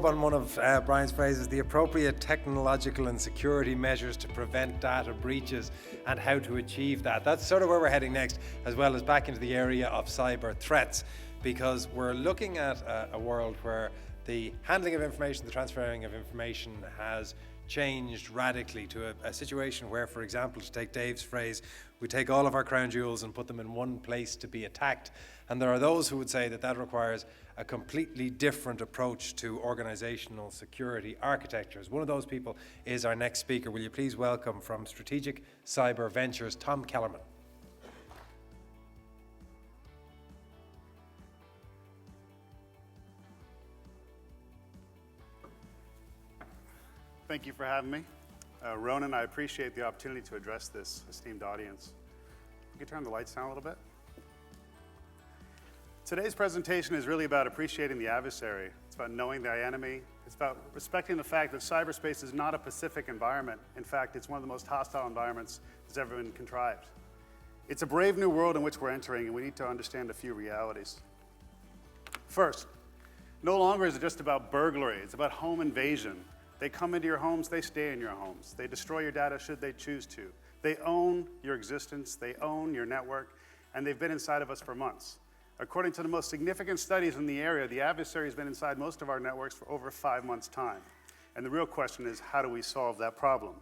up on one of Brian's phrases, the appropriate technological and security measures to prevent data breaches and how to achieve that. That's sort of where we're heading next, as well as back into the area of cyber threats, because we're looking at a world where the handling of information, the transferring of information has changed radically to a situation where, for example, to take Dave's phrase, we take all of our crown jewels and put them in one place to be attacked. And there are those who would say that that requires a completely different approach to organizational security architectures. One of those people is our next speaker. Will you please welcome from Strategic Cyber Ventures, Tom Kellermann. Thank you for having me. Ronan, I appreciate the opportunity to address this esteemed audience. You can turn the lights down a little bit. Today's presentation is really about appreciating the adversary. It's about knowing the enemy. It's about respecting the fact that cyberspace is not a pacific environment. In fact, it's one of the most hostile environments that's ever been contrived. It's a brave new world in which we're entering, and we need to understand a few realities. First, no longer is it just about burglary. It's about home invasion. They come into your homes, they stay in your homes. They destroy your data should they choose to. They own your existence, they own your network, and they've been inside of us for months. According to the most significant studies in the area, the adversary has been inside most of our networks for over 5 months' time. And the real question is, how do we solve that problem?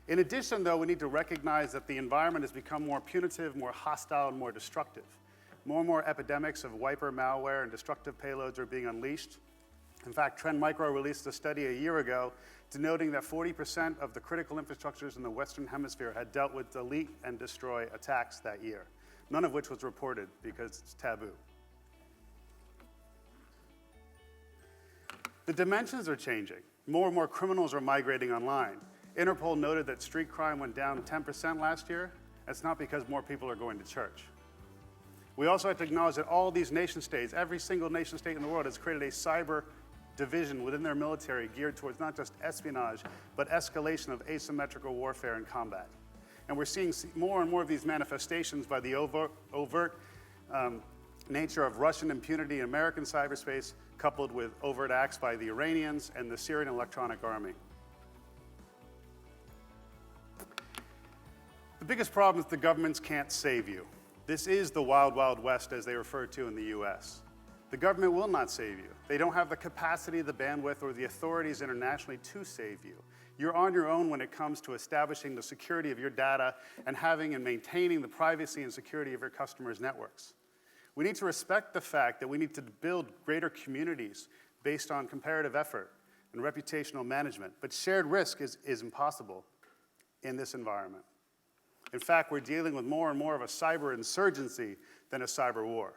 In addition, though, we need to recognize that the environment has become more punitive, more hostile, and more destructive. More and more epidemics of wiper malware and destructive payloads are being unleashed. In fact, Trend Micro released a study a year ago denoting that 40% of the critical infrastructures in the Western Hemisphere had dealt with delete and destroy attacks that year, none of which was reported because it's taboo. The dimensions are changing. More and more criminals are migrating online. Interpol noted that street crime went down 10% last year. That's not because more people are going to church. We also have to acknowledge that all these nation states, every single nation state in the world has created a cyber division within their military geared towards not just espionage, but escalation of asymmetrical warfare and combat. And we're seeing more and more of these manifestations by the overt nature of Russian impunity in American cyberspace, coupled with overt acts by the Iranians and the Syrian Electronic Army. The biggest problem is the governments can't save you. This is the wild, wild west, as they refer to in the US. The government will not save you. They don't have the capacity, the bandwidth, or the authorities internationally to save you. You're on your own when it comes to establishing the security of your data and having and maintaining the privacy and security of your customers' networks. We need to respect the fact that we need to build greater communities based on comparative effort and reputational management, but shared risk is impossible in this environment. In fact, we're dealing with more and more of a cyber insurgency than a cyber war.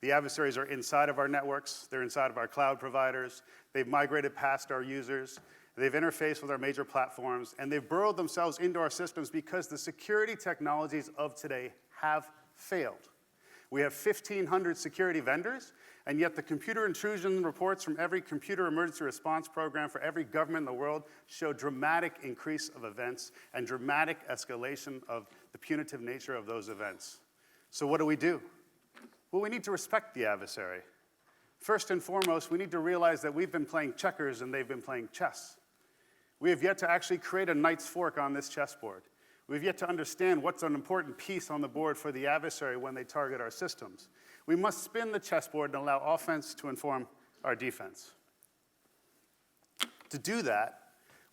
The adversaries are inside of our networks, they're inside of our cloud providers, they've migrated past our users, they've interfaced with our major platforms, and they've burrowed themselves into our systems because the security technologies of today have failed. We have 1,500 security vendors, and yet the computer intrusion reports from every computer emergency response program for every government in the world show dramatic increase of events and dramatic escalation of the punitive nature of those events. So what do? Well, we need to respect the adversary. First and foremost, we need to realize that we've been playing checkers and they've been playing chess. We have yet to actually create a knight's fork on this chessboard. We've yet to understand what's an important piece on the board for the adversary when they target our systems. We must spin the chessboard and allow offense to inform our defense. To do that,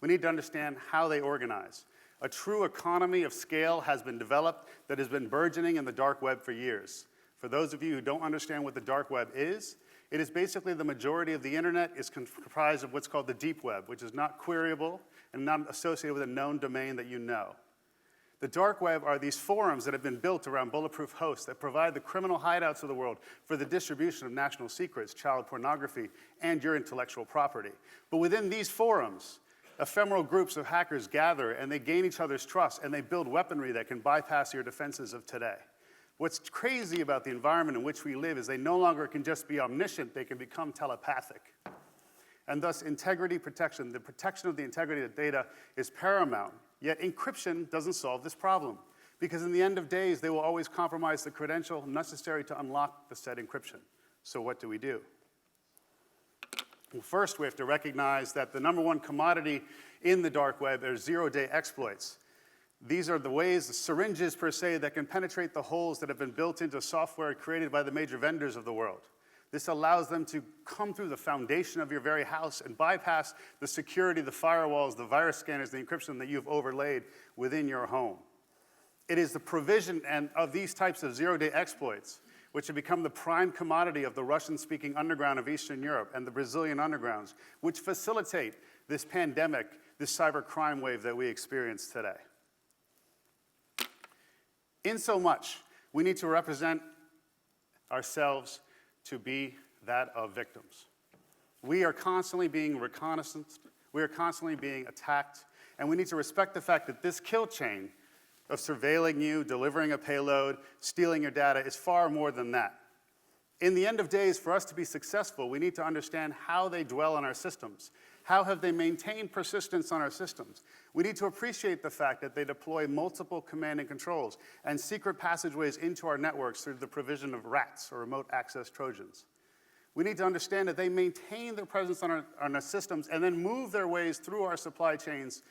we need to understand how they organize. A true economy of scale has been developed that has been burgeoning in the dark web for years. For those of you who don't understand what the dark web is, it is basically the majority of the internet is comprised of what's called the deep web, which is not queryable and not associated with a known domain that you know. The dark web are these forums that have been built around bulletproof hosts that provide the criminal hideouts of the world for the distribution of national secrets, child pornography, and your intellectual property. But within these forums, ephemeral groups of hackers gather and they gain each other's trust and they build weaponry that can bypass your defenses of today. What's crazy about the environment in which we live is they no longer can just be omniscient, they can become telepathic. And thus integrity protection, the protection of the integrity of the data is paramount. Yet encryption doesn't solve this problem because in the end of days, they will always compromise the credential necessary to unlock the said encryption. So what do? Well, first, we have to recognize that the number one commodity in the dark web are zero-day exploits. These are the ways, the syringes per se, that can penetrate the holes that have been built into software created by the major vendors of the world. This allows them to come through the foundation of your very house and bypass the security, the firewalls, the virus scanners, the encryption that you've overlaid within your home. It is the provision of these types of zero-day exploits which have become the prime commodity of the Russian-speaking underground of Eastern Europe and the Brazilian undergrounds, which facilitate this pandemic, this cyber crime wave that we experience today. Insomuch, we need to represent ourselves to be that of victims. We are constantly being reconnaissanced, we are constantly being attacked, and we need to respect the fact that this kill chain of surveilling you, delivering a payload, stealing your data is far more than that. In the end of days, for us to be successful, we need to understand how they dwell on our systems. How have they maintained persistence on our systems? We need to appreciate the fact that they deploy multiple command and controls and secret passageways into our networks through the provision of RATs, or remote access Trojans. We need to understand that they maintain their presence on our systems and then move their ways through our supply chains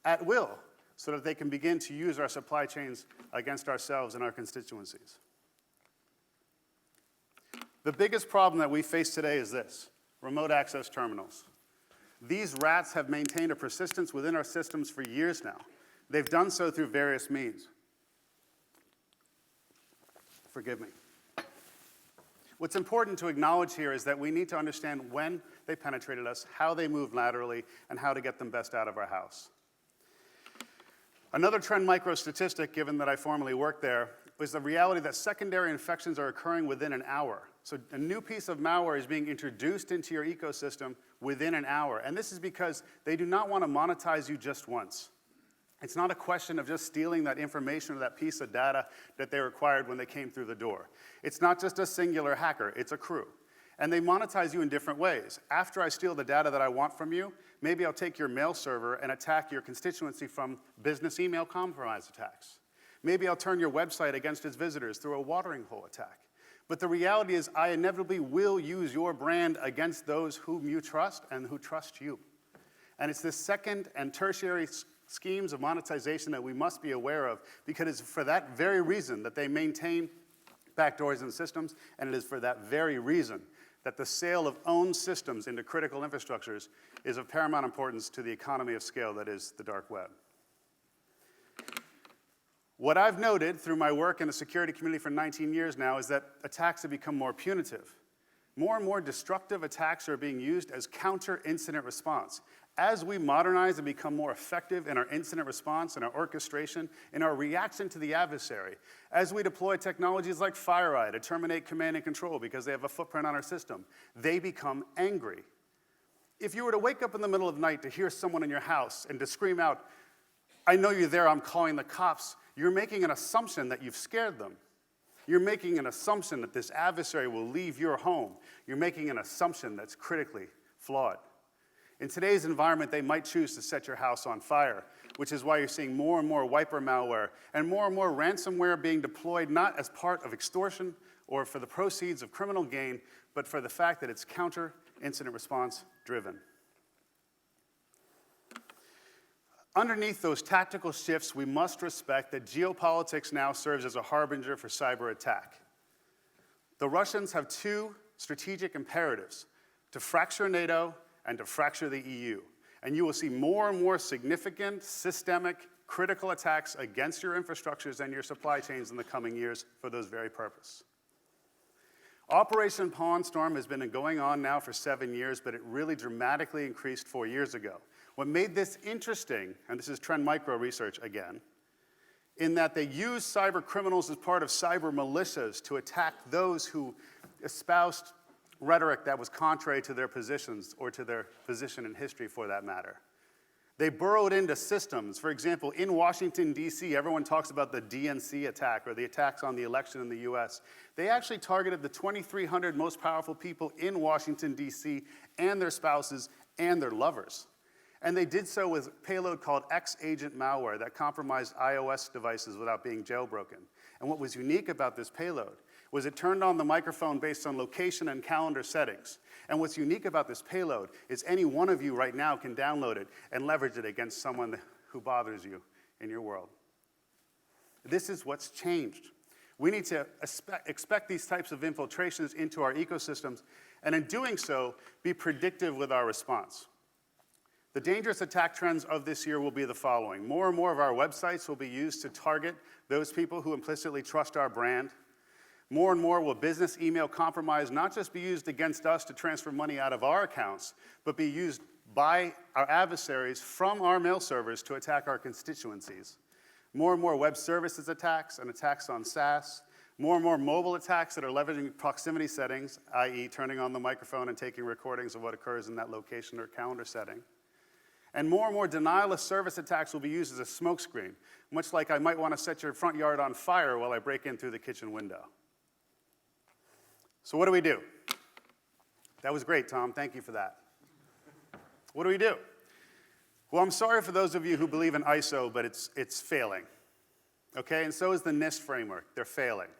at will, so that they can begin to use our supply chains against ourselves and our constituencies. The biggest problem that we face today is this: remote access terminals. These rats have maintained a persistence within our systems for years now. They've done so through various means. Forgive me. What's important to acknowledge here is that we need to understand when they penetrated us, how they moved laterally, and how to get them best out of our house. Another trend micro statistic, given that I formerly worked there, was the reality that secondary infections are occurring within an hour. So a new piece of malware is being introduced into your ecosystem within an hour. And this is because they do not want to monetize you just once. It's not a question of just stealing that information or that piece of data that they required when they came through the door. It's not just a singular hacker, it's a crew. And they monetize you in different ways. After I steal the data that I want from you, maybe I'll take your mail server and attack your constituency from business email compromise attacks. Maybe I'll turn your website against its visitors through a watering hole attack. But the reality is I inevitably will use your brand against those whom you trust and who trust you. And it's this second and tertiary schemes of monetization that we must be aware of, because it's for that very reason that they maintain backdoors in systems, and it is for that very reason that the sale of owned systems into critical infrastructures is of paramount importance to the economy of scale that is the dark web. What I've noted through my work in the security community for 19 years now is that attacks have become more punitive. More and more destructive attacks are being used as counter-incident response. As we modernize and become more effective in our incident response, in our orchestration, in our reaction to the adversary, as we deploy technologies like FireEye to terminate command and control because they have a footprint on our system, they become angry. If you were to wake up in the middle of the night to hear someone in your house and to scream out, "I know you're there, I'm calling the cops," you're making an assumption that you've scared them. You're making an assumption that this adversary will leave your home. You're making an assumption that's critically flawed. In today's environment, they might choose to set your house on fire, which is why you're seeing more and more wiper malware and more ransomware being deployed not as part of extortion or for the proceeds of criminal gain, but for the fact that it's counter-incident response driven. Underneath those tactical shifts, we must respect that geopolitics now serves as a harbinger for cyber attack. The Russians have two strategic imperatives: to fracture NATO and to fracture the EU. And you will see more and more significant, systemic, critical attacks against your infrastructures and your supply chains in the coming years for those very purposes. Operation Pawn Storm has been going on now for 7 years, but it really dramatically increased 4 years ago. What made this interesting, and this is Trend Micro research again, in that they use cyber criminals as part of cyber militias to attack those who espoused rhetoric that was contrary to their positions or to their position in history for that matter. They burrowed into systems. For example, in Washington, D.C., everyone talks about the DNC attack or the attacks on the election in the U.S. They actually targeted the 2,300 most powerful people in Washington, D.C. and their spouses and their lovers. And they did so with a payload called X-Agent malware that compromised iOS devices without being jailbroken. And what was unique about this payload was it turned on the microphone based on location and calendar settings. And what's unique about this payload is any one of you right now can download it and leverage it against someone who bothers you in your world. This is what's changed. We need to expect these types of infiltrations into our ecosystems, and in doing so, be predictive with our response. The dangerous attack trends of this year will be the following. More and more of our websites will be used to target those people who implicitly trust our brand. More and more will business email compromise not just be used against us to transfer money out of our accounts, but be used by our adversaries from our mail servers to attack our constituencies. More and more web services attacks and attacks on SaaS. More and more mobile attacks that are leveraging proximity settings, i.e. turning on the microphone and taking recordings of what occurs in that location or calendar setting. And more denial of service attacks will be used as a smokescreen, much like I might want to set your front yard on fire while I break in through the kitchen window. So what do? That was great, Tom. Thank you for that. What do? Well, I'm sorry for those of you who believe in ISO, but it's failing. Okay, and so is the NIST framework. They're failing.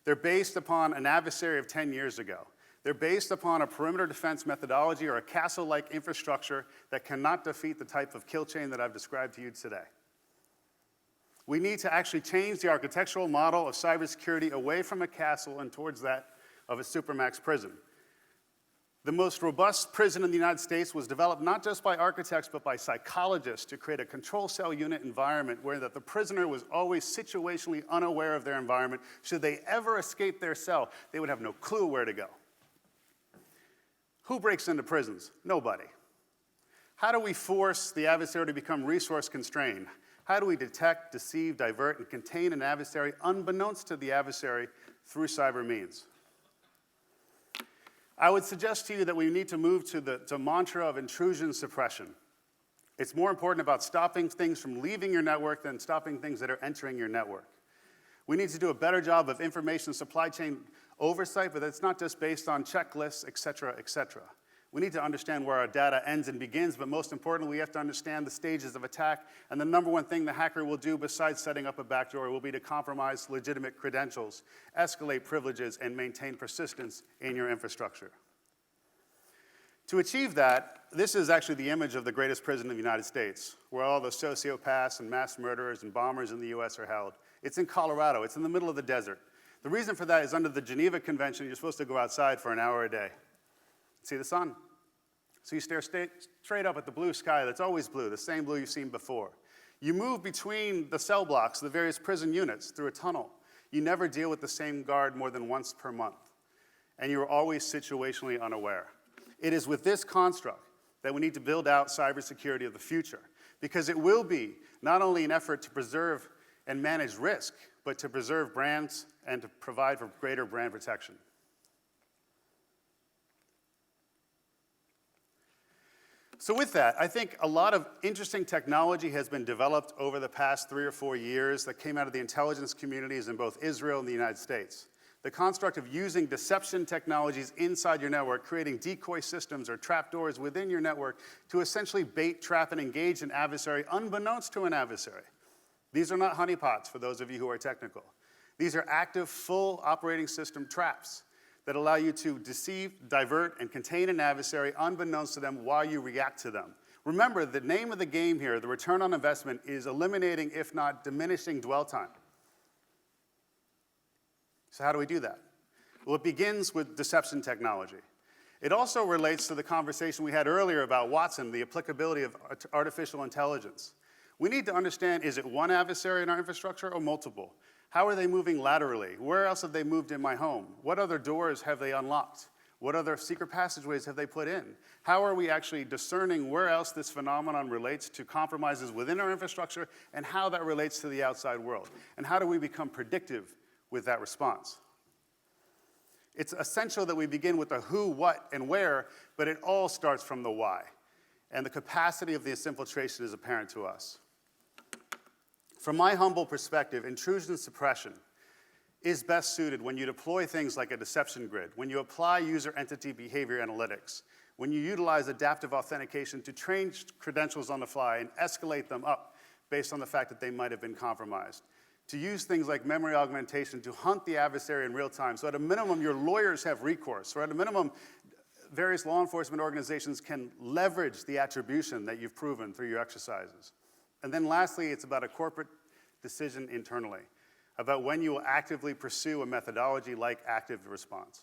They're based upon an adversary of 10 years ago. They're based upon a perimeter defense methodology or a castle-like infrastructure that cannot defeat the type of kill chain that I've described to you today. We need to actually change the architectural model of cybersecurity away from a castle and towards that of a supermax prison. The most robust prison in the United States was developed not just by architects, but by psychologists to create a control cell unit environment where the prisoner was always situationally unaware of their environment. Should they ever escape their cell, they would have no clue where to go. Who breaks into prisons? Nobody. How do we force the adversary to become resource constrained? How do we detect, deceive, divert, and contain an adversary unbeknownst to the adversary through cyber means? I would suggest to you that we need to move to the mantra of intrusion suppression. It's more important about stopping things from leaving your network than stopping things that are entering your network. We need to do a better job of information supply chain oversight, but it's not just based on checklists, et cetera, et cetera. We need to understand where our data ends and begins, but most importantly, we have to understand the stages of attack, and the number one thing the hacker will do besides setting up a backdoor will be to compromise legitimate credentials, escalate privileges, and maintain persistence in your infrastructure. To achieve that, this is actually the image of the greatest prison in the United States, where all the sociopaths and mass murderers and bombers in the US are held. It's in Colorado. It's in the middle of the desert. The reason for that is under the Geneva Convention, you're supposed to go outside for an hour a day. See the sun. So you stare straight up at the blue sky that's always blue, the same blue you've seen before. You move between the cell blocks, the various prison units, through a tunnel. You never deal with the same guard more than once per month. And you're always situationally unaware. It is with this construct that we need to build out cybersecurity of the future, because it will be not only an effort to preserve and manage risk, but to preserve brands and to provide for greater brand protection. So with that, I think a lot of interesting technology has been developed over the past 3 or 4 years that came out of the intelligence communities in both Israel and the United States. The construct of using deception technologies inside your network, creating decoy systems or trapdoors within your network to essentially bait, trap, and engage an adversary unbeknownst to an adversary. These are not honeypots for those of you who are technical. These are active, full operating system traps that allow you to deceive, divert, and contain an adversary unbeknownst to them while you react to them. Remember, the name of the game here, the return on investment, is eliminating, if not diminishing, dwell time. So how do we do that? Well, it begins with deception technology. It also relates to the conversation we had earlier about Watson, the applicability of artificial intelligence. We need to understand, is it one adversary in our infrastructure or multiple? How are they moving laterally? Where else have they moved in my home? What other doors have they unlocked? What other secret passageways have they put in? How are we actually discerning where else this phenomenon relates to compromises within our infrastructure and how that relates to the outside world? And how do we become predictive with that response? It's essential that we begin with the who, what, and where, but it all starts from the why. And the capacity of this infiltration is apparent to us. From my humble perspective, intrusion suppression is best suited when you deploy things like a deception grid, when you apply user entity behavior analytics, when you utilize adaptive authentication to train credentials on the fly and escalate them up based on the fact that they might have been compromised. to use things like memory augmentation to hunt the adversary in real time. So at a minimum, your lawyers have recourse, or at a minimum, various law enforcement organizations can leverage the attribution that you've proven through your exercises. And then lastly, it's about a corporate decision internally, about when you will actively pursue a methodology like active response.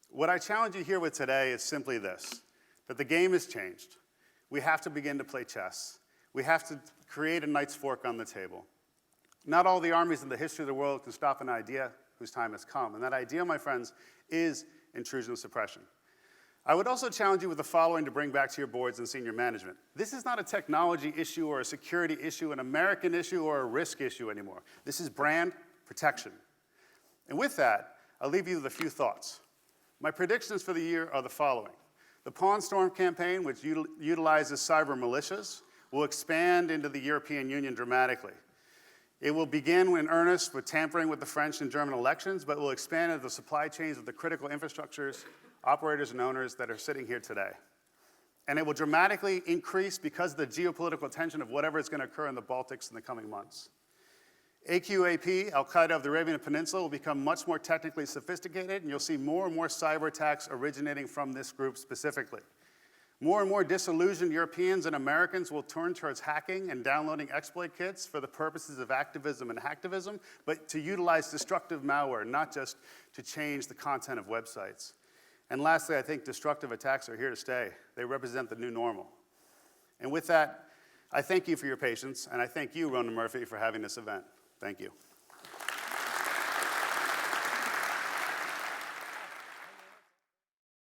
What I challenge you here with today is simply this, that the game has changed. We have to begin to play chess. We have to create a knight's fork on the table. Not all the armies in the history of the world can stop an idea whose time has come. And that idea, my friends, is intrusion suppression. I would also challenge you with the following to bring back to your boards and senior management. This is not a technology issue or a security issue, an American issue or a risk issue anymore. This is brand protection. And with that, I'll leave you with a few thoughts. My predictions for the year are the following. The Pawn Storm campaign, which utilizes cyber militias, will expand into the European Union dramatically. It will begin in earnest with tampering with the French and German elections, but will expand into the supply chains of the critical infrastructures, operators, and owners that are sitting here today. And it will dramatically increase because of the geopolitical tension of whatever is going to occur in the Baltics in the coming months. AQAP, Al-Qaeda of the Arabian Peninsula, will become much more technically sophisticated, and you'll see more and more cyber attacks originating from this group specifically. More and more disillusioned Europeans and Americans will turn towards hacking and downloading exploit kits for the purposes of activism and hacktivism, but to utilize destructive malware, not just to change the content of websites. And lastly, I think destructive attacks are here to stay. They represent the new normal. And with that, I thank you for your patience, and I thank you, Ronan Murphy, for having this event. Thank you.